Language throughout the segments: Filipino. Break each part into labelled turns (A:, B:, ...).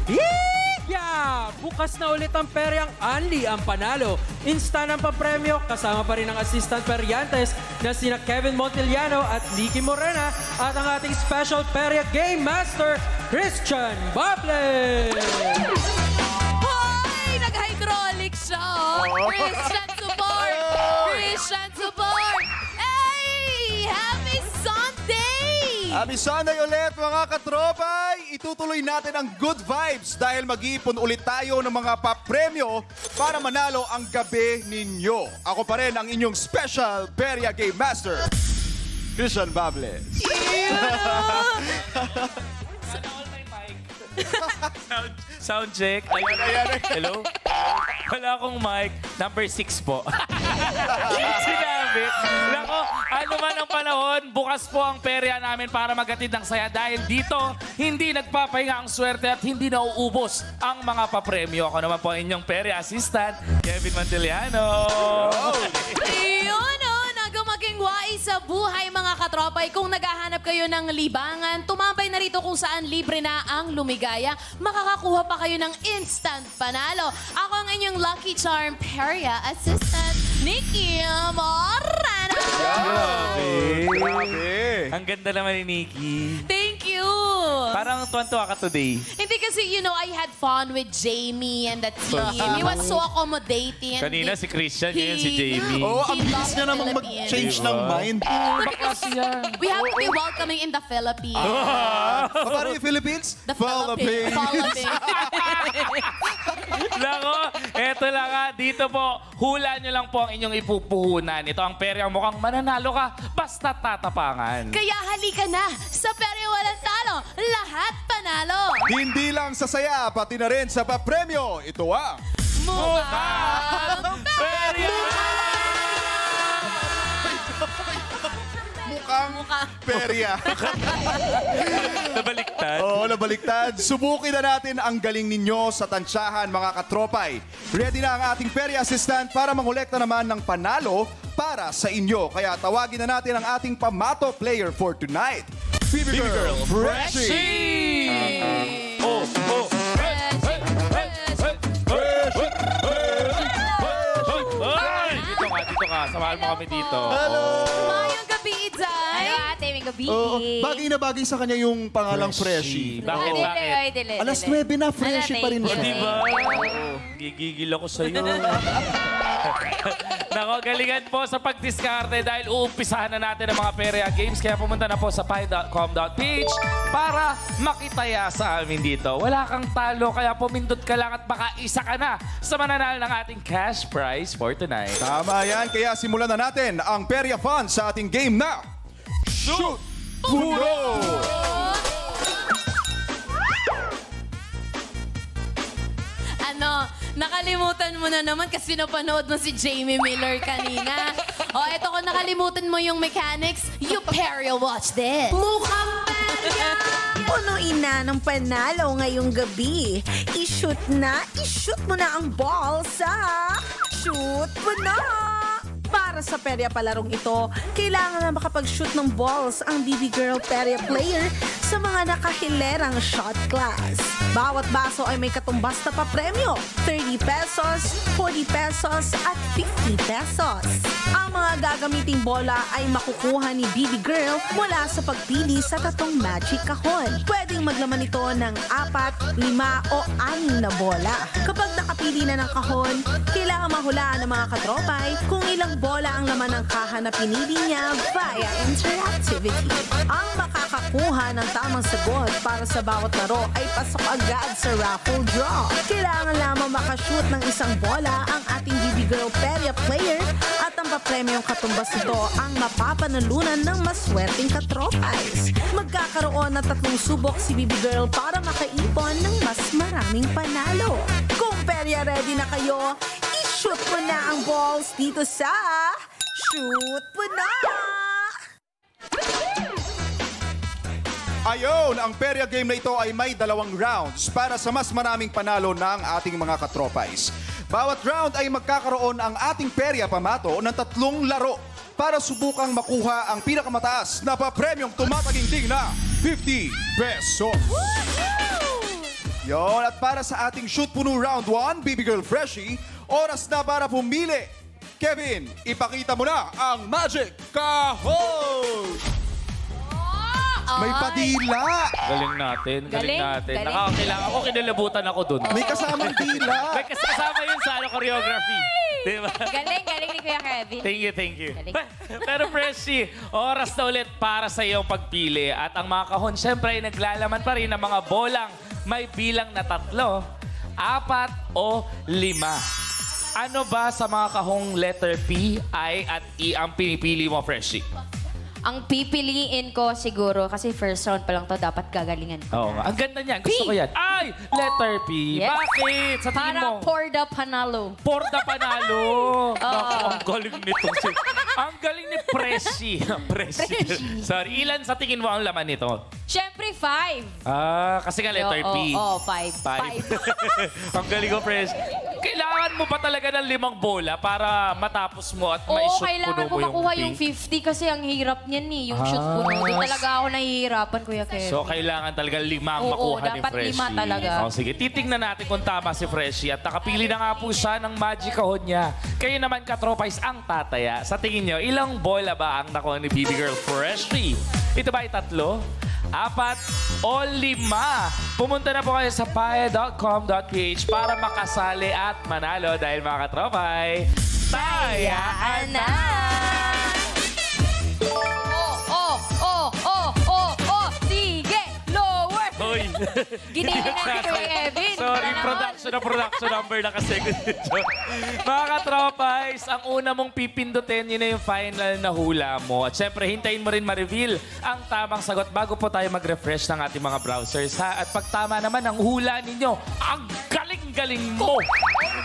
A: Yeah! Bukas na ulit ang peryang Anli ang panalo. Instant ang papremyo, kasama pa rin ang assistant peryantes na sina Kevin Montiliano at Nikki Morena at ang ating special perya game master, Christian Bable!
B: Hoy! Nag-hydraulic siya, oh! Christian support! Christian support! Hey! Happy Sunday!
C: Happy Sunday ulit mga katropay! Itutuloy natin ang good vibes dahil mag-iipon ulit tayo ng mga papremyo para manalo ang gabi ninyo. Ako pa rin ang inyong special Perya Game Master, Christian Bable.
D: Sound check. Ayan. Hello? Wala akong mic. Number 6 po. Sinabi. Nako, ano man ang panahon, bukas po ang perya namin para maghatid ng saya dahil dito, hindi nagpapahinga ang swerte at hindi nauubos ang mga papremyo. Ako naman po ang inyong perya assistant, Kevin Montiliano.
B: Yun, oh! Maging wais sa buhay, mga katropay. Kung naghahanap kayo ng libangan, tumambay na rito kung saan libre na ang lumigaya. Makakakuha pa kayo ng instant panalo. Ako ang inyong Lucky Charm Perya Assistant, Nikki Morena.
C: Grabe!
D: Ang ganda naman ni Nikki.
B: Thank you.
D: Parang tuwan-tuwa ka today.
B: Hindi kasi, you know, I had fun with Jamie and the team. He was so accommodating.
D: Kanina si Christian, ngayon si Jamie.
C: Oo, ang
B: He
C: bilis
B: loved
C: niya namang
B: Philippines.
C: mag-change ng mind.
B: Because we have to be welcoming in the Philippines.
C: Paano yung Philippines?
B: The Philippines.
D: Nako, eto lang nga. Dito po, hula nyo lang po ang inyong ipupuhunan. Ito ang peryang mukhang mananalo ka, basta tatapangan.
B: Kaya halika na sa Perya Walang Talo. Lahat panalo.
C: Hindi lang sa saya, pati na rin sa papremyo. Ito ang
B: Mukhang
D: Perya!
C: Mukhang Perya.
D: Nabaliktad.
C: Oo, nabaliktad. Subukin na natin ang galing ninyo sa tansyahan, mga katropay. Ready na ang ating Perya Assistant para mangolekta naman ng panalo para sa inyo. Kaya tawagin na natin ang ating pamato player for tonight. Baby Girl Freshie!
D: Oh. Dito ka. Samahan mo kami dito.
C: Hello!
B: Mayong gabi, Iday.
E: Ano ate, may gabi.
C: Bagay na bagay sa kanya yung pangalang Freshie.
D: Bakit?
C: Alas 9 na, Freshie pa rin
D: O,
C: siya.
D: diba? Gigigil ako sa'yo. Nako, galingan po sa pagdiskarte dahil uumpisahan na natin ang mga Perya Games. Kaya pumunta na po sa pi.com.ph para makitaya sa amin dito. Wala kang talo, kaya pumindot ka lang at baka isa ka na sa mananalo ng ating cash prize for tonight.
C: Tama yan, kaya simulan na natin ang Perya Fun sa ating game na Shoot! Puno!
B: Ano, nakalimutan mo na naman kasi napanood mo si Jamie Miller kanina. Eto kung nakalimutan mo yung mechanics, you Perya, watch this.
E: Mukhang Perya! Punuin na ng panalo ngayong gabi. I-shoot mo na ang ball sa Shoot Puno! Para sa Perya palarong ito, kailangan na makapag-shoot ng balls ang BB Girl Perya player sa mga nakahilerang shot class. Bawat baso ay may katumbas na papremyo, 30 pesos, 40 pesos at 50 pesos. Ang mga gagamiting bola ay makukuha ni BB Girl mula sa pagpili sa 3 magic kahon. Pwedeng maglaman ito ng 4, 5 o 6 na bola. Kapag nakapili na ng kahon, kailangan mahulaan ng mga katropay kung ilang bola ang laman ng kaha na pinili niya via interactivity. Ang makakakuha ng tamang sagot para sa bawat laro ay pasok agad sa raffle draw. Kailangan lamang makashoot ng isang bola ang ating BB Girl Perya player at ang papremyong katumbas nito ang mapapanalunan ng maswerteng katropais. Magkakaroon ng 3 subok si BB Girl para makaipon ng mas maraming panalo. Kung Perya ready na kayo, i-shoot mo na ang balls dito sa Shoot Puno!
C: Ayon, ang Perya game na ito ay may 2 rounds para sa mas maraming panalo ng ating mga katropais. Bawat round ay magkakaroon ang ating Perya pamato ng 3 laro para subukang makuha ang pinakamataas na papremyong tumataginting na 50 pesos. Yon, at para sa ating shoot puno round 1, Baby Girl Freshie, oras na para pumili. Kevin, ipakita mo na ang Magic Kahon! May padila!
D: Galing natin, galing natin.
B: galing.
D: Nakakailangan ko, kinalabutan ako dun.
C: May kasamang dila!
D: May kasama yun sa choreography. Diba?
B: Galing ni Kuya Kevin.
D: Thank you.
B: Galing.
D: Pero Freshie, oras na ulit para sa iyong pagpili. At ang mga kahon, syempre, ay naglalaman pa rin ng mga bolang may bilang na 3, 4 o 5. Ano ba sa mga kahong letter P, I at E ang pinipili mo, Freshie?
F: Ang pipiliin ko siguro, kasi first round pa lang to, dapat gagalingan ko.
D: Oo nga. Ang ganda niyan. Gusto ko yan. Ay! Letter P.
F: Yes.
D: Bakit? Sa tingin mo?
F: Para for the panalo.
D: Porta Panalo. Naku, ang galing nito. Ang galing ni Presi. Presi. Sorry, ilan sa tingin mo ang laman nito?
F: Siyempre, 5.
D: Kasi nga letter P.
F: Oo, 5.
D: 5. Ang galing ko, Pres. Kailangan mo pa talaga ng 5 bola para matapos mo at
F: Oo,
D: ma-shoot
F: kailangan
D: puno
F: ko
D: mo
F: makuha
D: yung
F: yung
D: pink.
F: 50 kasi ang hirap niyan eh, yung shoot puno. Doon talaga ako nahihirapan, Kuya Kevin.
D: So, kailangan talaga 5 ang
F: Oo,
D: makuha ni
F: dapat
D: Freshie.
F: 5 talaga.
D: Sige, titingnan natin kung tama si Freshie. At nakapili na nga po siya ng magic kahon niya. Kayo naman, katropais, ang tataya. Sa tingin nyo, ilang bola ba ang nakuha ni Baby Girl Freshie? Ito ba ay 3, 4 o 5? Pumunta na po kayo sa paya.com.ph para makasali at manalo dahil mga katropay, tayaan na!
F: Sige, lower!
D: Hoy!
F: Ginihin natin kay Kevin.
D: Sorry,
F: Wala naman.
D: production number na kasi. Mga katropais, ang una mong pipindutin, yun na yung final na hula mo. At syempre, hintayin mo rin ma-reveal ang tamang sagot bago po tayo mag-refresh ng ating mga browsers. Ha? At pag tama naman ang hula ninyo, ang galing-galing mo!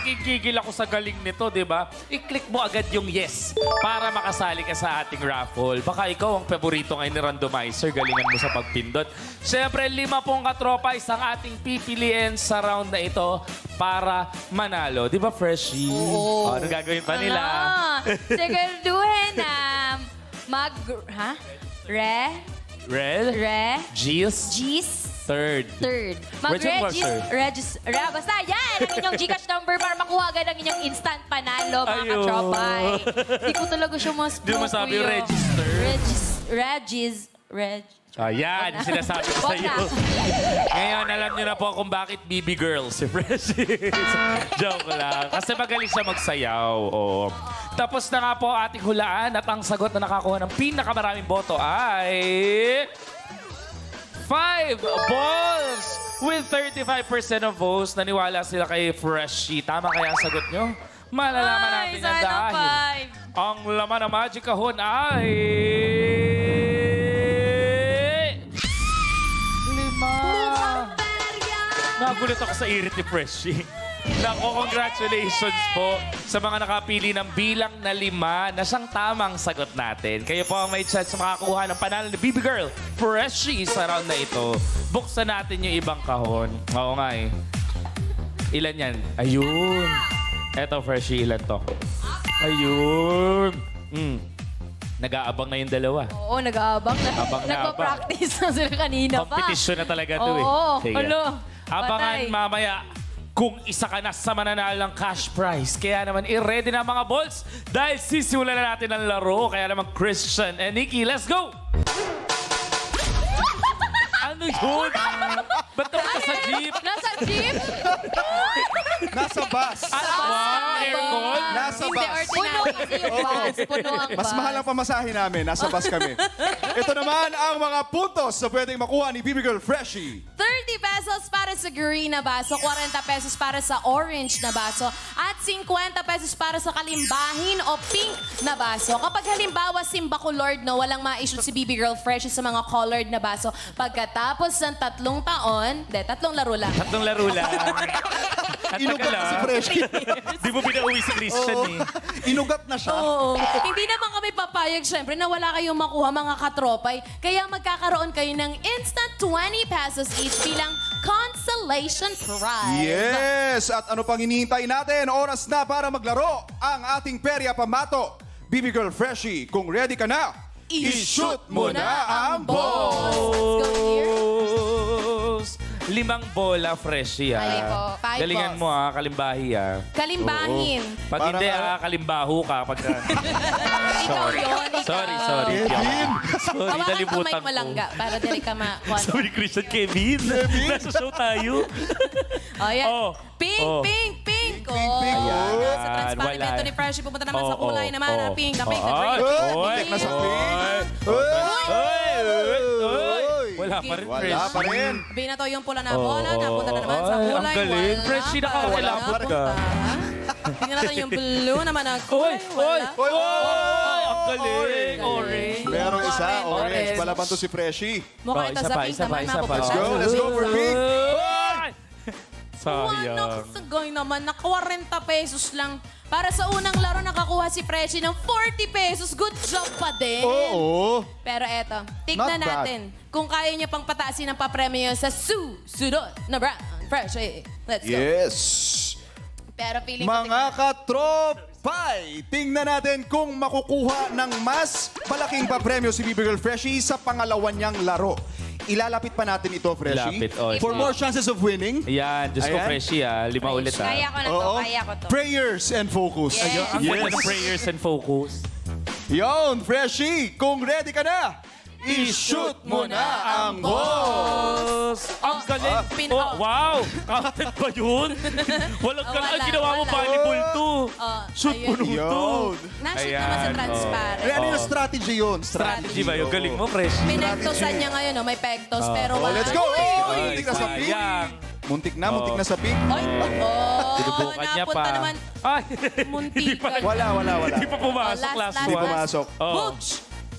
D: Nagigigil ako sa galing nito, di ba? I-click mo agad yung yes para makasali ka sa ating raffle. Baka ikaw ang paborito ngayon ni randomizer. Galingan mo sa pagpindot. Siyempre, 5 pong katropais ang ating pipiliin sa round na ito para manalo. Di ba, Freshie?
F: Oo.
D: Ano gagawin pa nila?
F: Siguraduhin na
D: Red? Gis?
F: G's
D: Third.
F: Mag-register. Basta yan, ang inyong Gcash number para makuha agad ang inyong instant panalo, mga
D: Ayun.
F: katropay. Hindi ko talaga siya mas
D: Di mo masabi register? Ayan, sinasabi ko sa
F: Wag
D: iyo.
F: na.
D: Ngayon, alam niyo na po kung bakit BB Girl si Freshie. Joke lang. Kasi magaling siya magsayaw. Oo. Tapos na nga po ating hulaan at ang sagot na nakakuha ng pinakamaraming boto ay 5 balls with 35% of votes. Naniwala sila kay Freshie. Tama kaya ang sagot nyo? Malalaman natin na dahil ang laman ng magic kahon ay 5. Nagulat ako sa irit ni Freshie. Nako, congratulations po sa mga nakapili ng bilang na 5 na siyang tamang sagot natin. Kayo po ang may chance makakuha ng panalo ni Baby Girl Freshie sa round na ito. Buksan natin yung ibang kahon. Oo nga eh. Ilan yan? Ayun. Eto, Freshie, ilan to? Ayun. Nag-aabang na yung dalawa.
F: Oo, nag-aabang na.
D: Abang na
F: Nagpa-practice na sila kanina pa.
D: Competition na talaga to eh.
F: Oo,
D: Sige.
F: alo.
D: Abangan
F: Patay.
D: mamaya kung isa ka na sa mananalang cash prize. Kaya naman, i-ready na mga balls dahil sisimulan na natin ang laro. Kaya naman, Christian and Nikki, let's go! Ano yun? Ba't ka sa jeep?
B: Nasa jeep?
C: Nasa bus!
D: Wow, aircon?
C: Nasa
B: Hindi,
C: bus!
B: ordinary kasi yung bus. Puno ang bus.
C: Mas mahal ang pamasahe namin. Nasa bus kami. Ito naman ang mga puntos na pwedeng makuha ni Baby Girl Freshie.
B: 30 pesos para sa green na baso, 40 pesos para sa orange na baso, at 50 pesos para sa kalimbahin o pink na baso. Kapag halimbawa, simba ko Lord, no, walang ma-issue si Baby Girl Freshie sa mga colored na baso. Pagkatapos ng 3 taon, 3 laro lang.
D: 3 laro lang. At
C: Inugat na si Freshie.
D: Di mo pinauwi si Christian eh.
C: Inugat na siya.
B: Oo. Hindi naman kami papayag, syempre, na wala kayong makuha mga katropay. Kaya magkakaroon kayo ng instant 20 pesos each bilang consolation prize.
C: Yes! At ano pang hinihintay natin? Oras na para maglaro ang ating perya pamato. Baby Girl Freshie, kung ready ka na, i-shoot mo na ang ball!
B: Let's go here.
D: 5 bola, Freshie,
B: Ay
D: ha?
B: po, 5
D: Galingan
B: balls.
D: mo, ha? Kalimbahi, ha?
B: Kalimbahin.
D: Pag
C: Parang
D: hindi,
C: ano-
D: ha? Kalimbaho ka. Pagka...
B: Ikaw yun, ikaw.
D: Sorry.
C: Kevin!
D: Sorry,
B: Hawakan kamay
D: nalimutan
B: mo lang
D: ko.
B: ga, para dali ka makuha.
D: Sabi ni Christian, Kevin. Nasa show tayo.
B: Oh, yan.
D: Oh.
B: Pink,
D: Oh.
B: pink, pink. Oh,
C: pink.
B: Ayan. Sa
D: Ayan,
B: transparent
D: wala.
B: ito ni Freshie, pupunta naman sa
D: Oo,
B: kulay naman.
D: oo.
B: Na pink, na pink, na
D: Ay,
B: green.
D: oy,
C: Muntik na sa
D: oy,
C: pink.
D: oy. Wala pa rin,
C: Wala
D: Fresh.
C: pa rin.
B: Binato yung pula na bola, napunta na naman sa
D: Ay,
B: kulay.
D: ang galing.
B: Wala
D: Freshie,
B: pa,
D: nakakilabot
B: wala
D: ka.
B: punta. Tingnan natin yung blue naman na
D: Oy,
B: kulay.
D: oy,
B: Wala.
D: oy. Ang galing. Orange.
C: Merong isa, orange.
B: Orange.
C: Palaban to si Freshie.
B: Mukha
D: Oh,
B: ito
D: isa
B: sa
D: pa,
B: pink
D: isa pa,
B: naman,
D: isa pa.
B: mapupunta.
C: Let's go for pink.
D: Ay!
B: Sayang.
D: Sayang.
B: Sagay naman, na 40 pesos lang. Para sa unang laro, nakakuha si Freshie ng 40 pesos. Good job pa din.
C: Oo.
B: Pero eto, tignan
C: Not bad.
B: natin kung kaya niya pang pataasin ang papremyo sa susunod na Brown Freshie. Let's go.
C: Yes.
B: Pero feeling ko...
C: Mga katropay, tingnan natin kung makukuha ng mas malaking papremyo si BB Girl Freshie sa pangalawa niyang laro. Ilalapit pa natin ito, Freshie.
D: Lapit, oh,
C: For
D: sige.
C: more chances of winning.
D: Ayan, Diyos ko,
C: Ayan.
D: Freshie, ha? 5 ulit, ha?
F: Kaya ko na to,
C: Oo.
F: kaya ko to.
C: Prayers and focus.
B: Yes.
D: Ang ganda ng prayers and focus.
C: Yon, Freshie, kung ready ka na, i-shoot mo na ang ball.
D: Ang galing.
B: Pin
D: Oh,
B: out.
D: wow! Counted ba yun? Walang
B: Oh,
D: galang.
B: wala,
D: Ginawa mo
B: wala.
D: volleyball to.
B: Oh,
D: Shoot
B: ayun.
D: mo nun to.
C: Yon.
B: Nashoot naman sa
D: Ayan,
B: transparent.
C: Ano yung
D: Oo.
C: strategy yun?
D: Strategy ba yun?
C: Oo.
D: Galing mo, Freshie.
B: Pinagtosan niya ngayon, no? May pektos, pero
C: Oh,
B: wala.
C: let's go!
B: Uy!
C: Oh,
D: Ay,
C: muntik na sa pink.
D: sayang.
C: Muntik na sa pink.
B: Oy! Oh,
D: Tinubukan niya
B: napunta
D: pa.
B: naman.
D: Ay!
B: Muntikan.
D: Hindi pa,
C: Wala.
D: hindi pa pumasok
B: Oh,
D: last
B: last,
C: Hindi
D: one.
C: pumasok.
D: Oh,
B: Booch!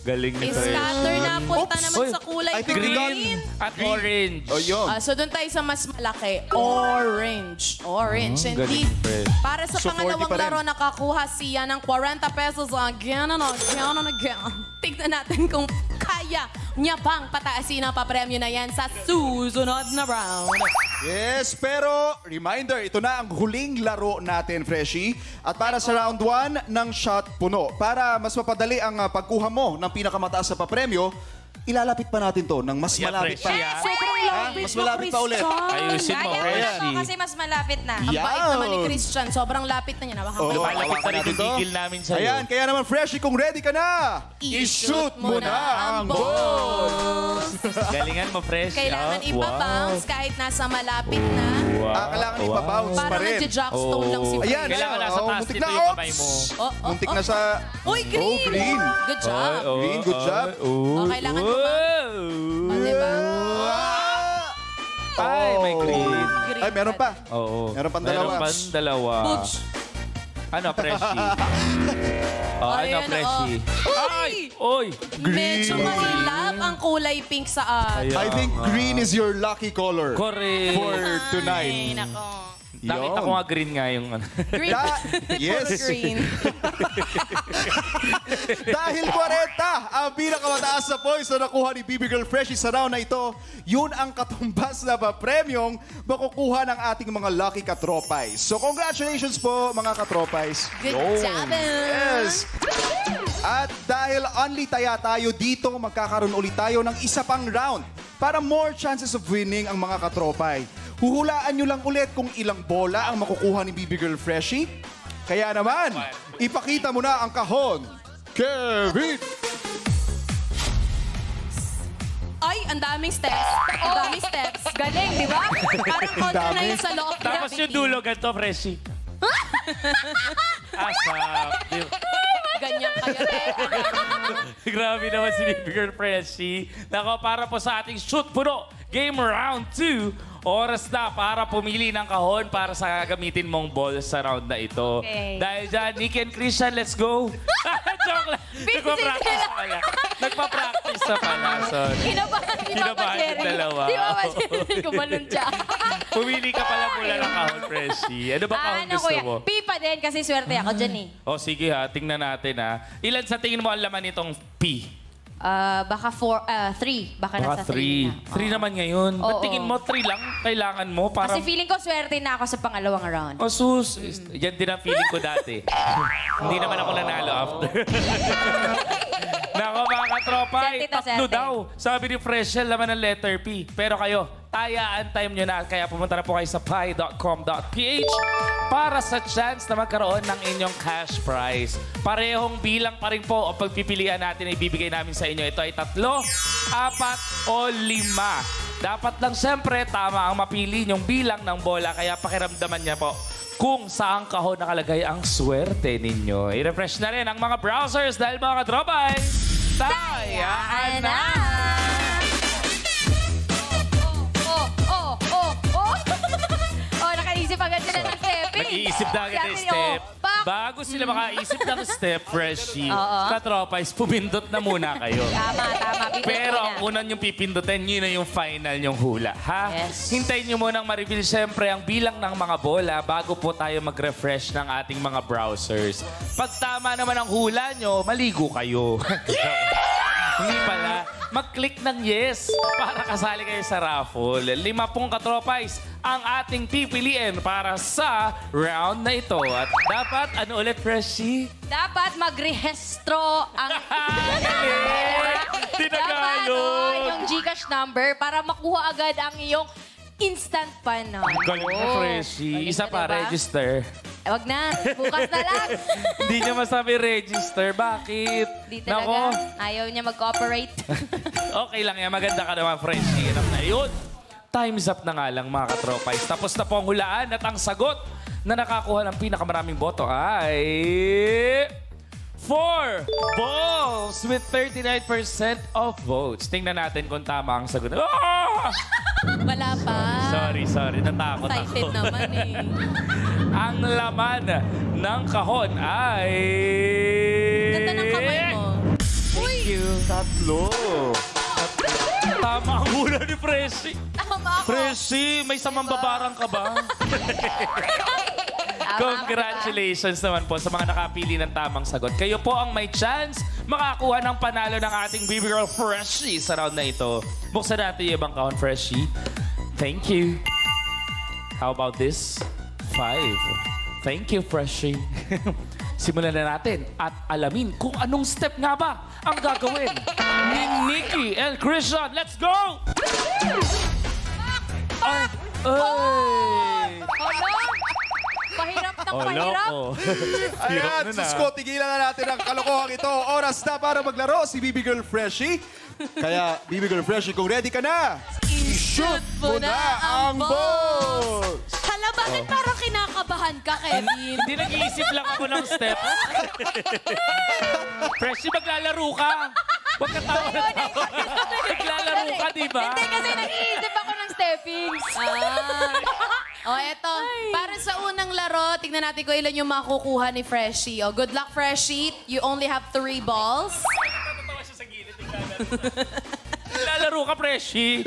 D: galing ni Fresh.
B: Scatter na punta
C: Oops.
B: naman
D: Oy,
B: sa kulay
C: I think we
B: green.
D: At orange.
C: Oh, yun.
B: So doon tayo sa mas malaki. Orange. Orange.
D: galing,
B: Indeed.
D: Fred.
B: Para sa
C: So, 40
B: pangalawang
C: pa rin.
B: laro, nakakuha siya ng 40 pesos again and again and again. Tignan natin kung kaya niya pang pataasin ang papremyo na yan sa susunod na round.
C: Yes, pero reminder, ito na ang huling laro natin, Freshie. At para sa round 1 ng shot puno. Para mas mapadali ang pagkuha mo ng pinakamataas sa papremyo, ilalapit pa natin to ng mas
D: Yeah,
C: malapit pa.
D: Freshie, ah.
B: Sobrang lapit
C: mas
B: mo,
C: malapit pa ulit.
B: Christian.
D: Ayusin mo,
F: Kaya ko na to
D: Freshie.
F: kasi mas malapit na.
B: Ang bait
C: Yan.
B: naman ni Christian. Sobrang lapit na niya. Nawakan
C: Oo,
B: mo.
D: Lumalapit na
C: hawakan
D: rin
C: natin
D: yung
C: to.
D: gigil namin sa'yo.
C: Ayan, kaya naman, Freshie, kung ready ka na, i-shoot mo na ang ball.
D: Galingan mo, Fresh.
B: Kailangan
D: Ah,
B: ipabounce kahit nasa malapit na.
D: Wow.
C: Kailangan ipabounce pa
B: Parang
C: rin.
B: nagja-jockstone lang si
D: Oo.
C: Ayan,
D: Kailangan
C: ayan,
D: nasa
C: oh,
D: taas
C: muntik
D: nito
C: na,
D: yung kamay mo.
C: Muntik na sa...
B: Uy, green!
C: Oh, green.
B: Good job.
C: Green, good job.
B: Oh, kailangan ko ba? Oh, diba?
D: Ay, may green.
C: Ay, meron pa.
D: Oo.
C: Meron pang dalawa.
D: Meron pang dalawa.
B: Butch.
D: Ano, Freshie? Oh, ano,
B: Ayan,
D: Freshie?
B: oh.
D: Ay! Oy!
B: Medyo mahilap ang kulay pink sa atin.
C: I think green is your lucky color
D: Correct.
C: for
B: Ay,
C: tonight.
B: nako.
D: Nakita ko nga green nga yung ano.
B: Green.
C: Yes.
B: Puro green.
C: Dahil 40 ang pinakamataas na points na nakuha ni BB Girl Freshie sa round na ito, yun ang katumbas na papremyong makukuha ng ating mga lucky katropay. So congratulations po mga katropay.
B: Good job.
C: Yes! At dahil only taya tayo dito, magkakaroon ulit tayo ng isa pang round para more chances of winning ang mga katropay. Huhulaan nyo lang ulit kung ilang bola ang makukuha ni BB Girl Freshie. Kaya naman, ipakita mo na ang kahon. Kevin!
B: Ay, ang daming steps. Ang daming steps.
F: Galing, di ba?
B: Parang kontra na yung sa loob.
D: Tapos yung dulo, ganito, Freshie. Asap.
B: Ganyan kayo.
D: Grabe naman si Baby Girl Freshie. Nako, para po sa ating shoot puno. Game round 2. Oras na para pumili ng kahon para sa gagamitin mong ball sa round na ito.
F: Okay.
D: Dahil dyan, Nick and Christian, let's go. Joke lang. Nagpa-practice na pala. Nagpa-practice na pala. Sorry.
F: Kinabahan ni Papa
D: Kinabahan yung
F: Jerry.
D: dalawa.
F: Di Papa Jerry, gumalun siya.
D: Pumili ka pala mula ng kahon, Freshie. Ano ba kahon
F: Ano,
D: gusto
F: kuya?
D: mo?
F: Pipa din kasi swerte ako dyan eh.
D: O sige ha, tingnan natin ha. Ilan sa tingin mo ang laman nitong P?
F: Baka 3. Baka nasa 3 na.
D: 3 naman ngayon. Ba't
F: Oo.
D: tingin mo 3 lang kailangan mo? Para...
F: Kasi feeling ko swerte na ako sa pangalawang round.
D: Oh, sus. Yan din ang feeling ko dati. Hindi naman ako nanalo after. Nako mga katropay,
F: Swerte to,
D: tatlo
F: swerte.
D: daw. Sabi ni Freshel, laman ng letter P. Pero kayo, tayaan time nyo na. Kaya pumunta na po kayo sa pi.com.ph para sa chance na magkaroon ng inyong cash prize. Parehong bilang pa rin po o pagpipilian natin na ibibigay namin sa inyo. Ito ay 3, 4 o 5. Dapat lang siyempre tama ang mapili yung bilang ng bola. Kaya pakiramdaman niya po kung saan kahon nakalagay ang swerte ninyo. I-refresh na rin ang mga browsers dahil mga katropay, tayaan na!
F: Nakaisip agad sila ng stepping.
D: Nag-iisip na agad ng step. Bago sila makaisip ng step, Freshie, katropay, pumindot na muna kayo.
F: Tama.
D: Pero ang unang yung pipindutin, yun na yung final yung hula, ha?
F: Yes.
D: Hintayin nyo munang ma-reveal siyempre ang bilang ng mga bola bago po tayo mag-refresh ng ating mga browsers. Pag tama naman ang hula nyo, maligo kayo. Hindi pala. Mag-click ng yes para kasali kayo sa raffle. 5 katropays ang ating pipiliin para sa round na ito. At dapat, ano ulit, Freshie?
F: Dapat magrehistro ang...
D: Tinagalog!
F: Yung Gcash number para makuha agad ang iyong instant panalo.
D: Galing mo, Freshie. Isa pa,
F: diba?
D: register.
F: Wag na. Bukas na lang.
D: Hindi niya masabi register. Bakit?
F: Di talaga. Ayaw niya mag-cooperate.
D: Okay lang yan. Maganda ka naman, Freshie. Enough na yun. Time's up na nga lang, mga katropays. Tapos na po ang hulaan at ang sagot na nakakuha ng pinakamaraming boto ay... 4 balls with 39% of votes. Tingnan natin kung tama ang sagot. Ah!
B: Wala pa.
D: Sorry. Natakot ako.
B: Excited naman eh.
D: Ang laman ng kahon ay...
B: Ganda ng kamay mo.
D: Thank you. 3. Tama ang hula ni Presi.
B: Tama ako.
D: Presi, may samambabarang ka ba? Congratulations naman po sa mga nakapili ng tamang sagot. Kayo po ang may chance makakuha ng panalo ng ating Baby Girl Freshie sa round na ito. Buksan natin yung ibang kahon, Freshie. Thank you. How about this? 5. Thank you, Freshie. Simulan na natin at alamin kung anong step nga ba ang gagawin ni Nikki and Christian. Let's go! Ay!
F: Mahirap na mahirap.
C: Ayan, sus ko, tigilan na natin ang kalokohan ito. Oras na para maglaro si Baby Girl Freshie. Kaya, Baby Girl Freshie, kung ready ka na, i-shoot mo na ang ball!
B: Hala, bakit parang kinakabahan ka, Kevin?
D: Hindi nag-iisip lang ako ng steps. Freshie, maglalaro ka. Huwag ka tawa na tawa. Maglalaro ka, di ba?
F: Hindi, kasi nag-iisip ako ng steppings.
B: O, eto. Para sa unang laro, tignan natin kung ilan yung makukuha ni Freshie. O, good luck, Freshie. You only have 3 balls.
D: Natatawa siya sa gilid. Maglalaro ka, Freshie.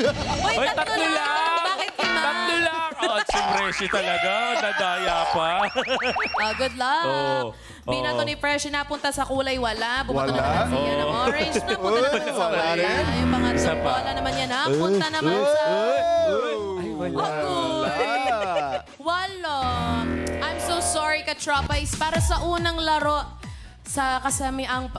B: Uy, tatlo lang. Bakit 5?
D: Tatlo lang. Oh, si Freshie talaga. Nadaya pa.
B: Good luck. Binato ni Freshie napunta sa kulay wala. Bumato na naman siya ng orange. Napunta naman sa
C: Wala
B: wala.
C: rin.
B: Yung pangatlong bola naman yan. Napunta naman sa... Wala. I'm so sorry, Katropais. Para sa unang laro, sa kasamiang...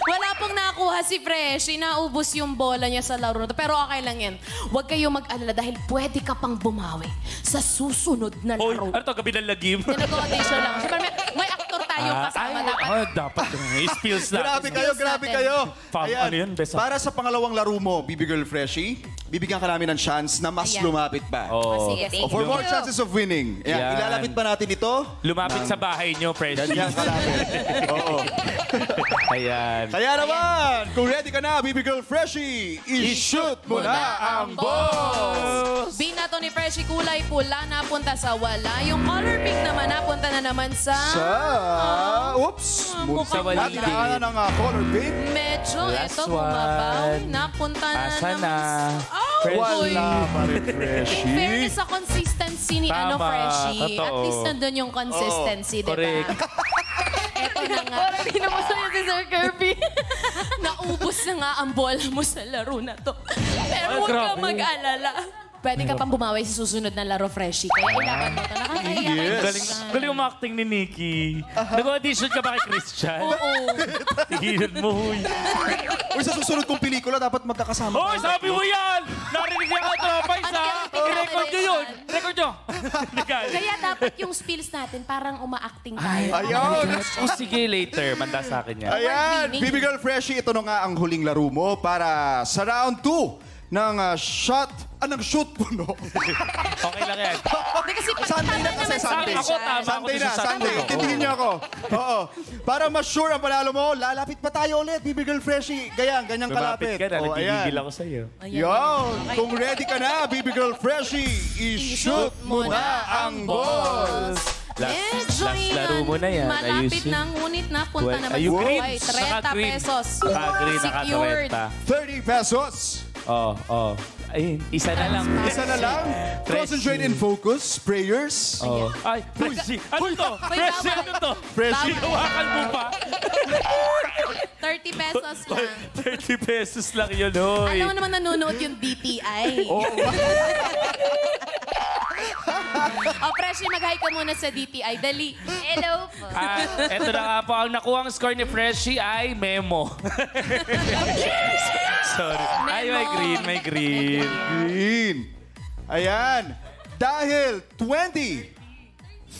B: Wala pong nakuha si Freshie. Naubos yung bola niya sa laro na to. Pero okay lang yan. Huwag kayong mag-alala dahil pwede ka pang bumawi sa susunod na
D: Oy,
B: laro.
D: ano to? Gabi ng lagim?
B: Nag-audition lang. Siyempre, may aktor tayong kasama.
D: Dapat. Spills na.
C: Grabe kayo.
D: Ayan. Ano yun? Besa?
C: Para sa pangalawang laro mo, Baby Girl Freshie, bibigyan ka namin ng chance na mas
B: Ayan.
C: lumapit pa.
F: Sige, thank
C: For
F: you.
C: more chances of winning. Ayan,
D: Yan.
C: ilalapit pa natin ito.
D: Lumapit sa bahay nyo, Freshie.
C: Ganyan kalapit. Oo.
D: Ayan.
C: Kaya naman, kung ready ka na, Baby Girl Freshie, i-shoot mo na ang ball!
B: Binato ni Freshie kulay pula, napunta sa wala. Yung color pink naman, napunta na naman sa...
C: Oops!
B: mukhang
C: Natin na ng color pink.
B: Medyo,
D: Last
B: ito, bumabaw.
D: one.
B: Napunta na
D: Asa
B: naman
D: na?
B: sa...
C: Wala pa rin, Freshie.
B: Fairness sa consistency ni
D: Tama,
B: Freshie. At
D: totoo.
B: least nandun yung consistency, di ba?
D: Correct.
B: Ito na nga.
F: Parang pinamusayo si Sir Kirby.
B: Naubos na nga ang bola mo sa laro na to. Pero
D: Ay,
B: huwag ka
D: grabe.
B: mag-alala. Pwede ka pang bumawi sa susunod na laro, Freshie. Kaya ilaban mo ito. Nakakahiya kay Christian.
D: Galing umacting ni Nikki. Nag-audition ka ba kay Christian?
B: Oo.
D: Tigilan mo, huy.
C: Uy, sa susunod kong pelikula, dapat magkakasama
D: Hoy,
C: tayo.
D: sabi mo yan! Narinig niya ka, tropay, sa? I-record nyo yun! Record nyo!
B: Kaya dapat yung spills natin parang uma-acting tayo.
C: Ayun!
D: O sige, later. Manda sa akin yan.
C: Ayan, Baby Girl Freshie, ito na nga ang huling laro mo para sa round 2 ng shoot puno.
D: Okay lang yan.
B: Hindi kasi
C: Sunday na kasi, Sunday.
D: Ako, tama.
C: Sunday
D: Ako
C: na,
D: sa
C: Sunday.
D: Sunday.
C: Intindihin niyo ako. Oo. Para ma-sure ang panalo mo, lalapit pa tayo ulit, Baby Girl Freshie. Ganyang
D: Lumapit
C: kalapit.
D: ka na.
C: Oh,
D: Nagigigil
C: ayan.
D: ako sa'yo.
C: Yon, kung ready ka na, Baby Girl Freshie, i-shoot mo na ang balls.
B: Medyo
D: Last laro mo na yan.
B: malapit
D: Ayusin.
B: na, ngunit napunta
D: Well,
B: naman
D: ayun,
B: sa
D: green.
B: buhay.
D: Saka
B: 30
D: green.
B: pesos.
D: Saka green, naka
B: Secured.
C: 30 pesos.
D: Oo. Ayun, isa na lang.
C: Isa na lang. Concentrate and focus. Prayers.
D: Oh. Ay, Freshie. Ano to?
B: Wait,
D: Freshie,
B: bawal.
D: ano to?
C: Freshie.
D: Hawakan mo pa.
B: 30 pesos lang.
D: 30 pesos lang yun, hoy.
B: Alam mo naman nanonood yung DTI.
D: Oo.
B: O, Freshie, mag-hi ka muna sa DTI. Dali.
F: Hello po.
D: Eto na nga po. Ang nakuhang score ni Freshie ay memo. Sorry. Ay, may green, may green.
C: Green. Ayan. Dahil 20,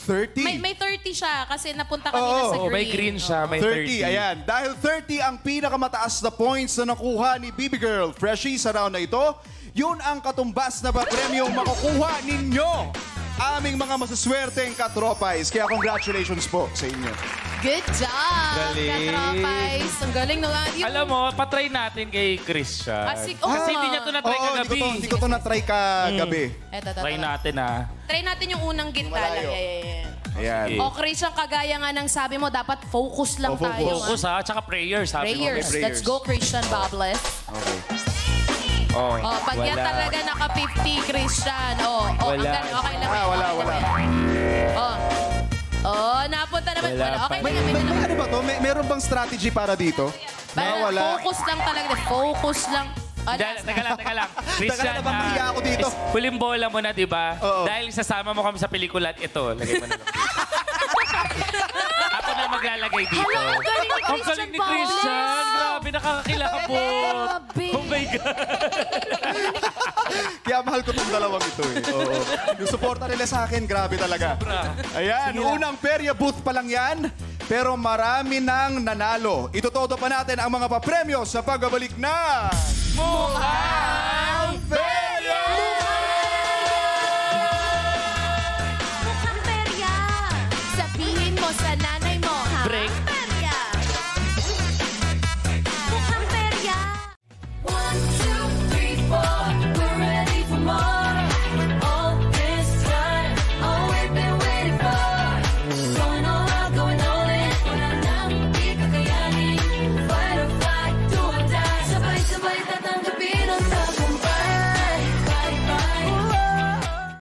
C: 30.
B: May 30 siya kasi napunta kanina sa
D: Oh,
B: green.
D: may green siya, may
C: 30,
D: 30.
C: ayan. Dahil 30 ang pinakamataas na points na nakuha ni Baby Girl Freshie sa round na ito, yun ang katumbas na papremyong makukuha ninyo. Aming mga masaswerteng katropais. Kaya congratulations po sa inyo.
B: Good job,
D: Galing.
B: katropais. Ang galing na.
D: Alam mo, patry natin kay Christian.
B: Kasi
D: hindi niya ito na-try
C: Oo,
D: kagabi.
C: hindi ko to na-try kagabi.
B: Eto.
D: Try natin, ah.
B: Try natin yung unang gitna lang.
C: Malayo.
B: Yeah.
C: Ayan.
D: Sige.
B: O, Christian, kagaya nga ng sabi mo, dapat focus lang
C: Oh,
B: tayo.
D: Focus, ha? Tsaka prayers, sabi mo.
B: Prayers.
C: Prayers.
B: Let's go, Christian Bables.
C: Okay.
D: Oh,
B: Oh, pag yan talaga naka-50, Christian.
D: Wala.
B: Okay lang. yan,
C: Wala.
B: okay lang yan. Oh, napunta naman.
D: Wala
B: Okay
D: pa.
B: lang yan.
C: May ano ba to? Meron bang strategy para dito? Wala.
B: Focus lang talaga. Focus lang.
D: Teka lang. Christian,
C: Teka lang, mahiya ako dito.
D: Huling bola mo na, di ba?
C: Oo.
D: Dahil sasama mo kami sa pelikula at ito, lagay mo na lang. Ako na maglalagay dito.
B: Hello, ang galing ni
D: Ang
B: Christian
D: galing ni Christian. Grabe, nakakakilabot.
B: Grabe.
D: Oh my God.
C: Kaya mahal ko tong dalawang ito eh. Oo. Yung suporta nila sa akin, grabe talaga. Ayan, unang perya booth pa lang yan. Pero marami nang nanalo. Itutodo pa natin ang mga papremyo sa pagbabalik na...
D: Buhay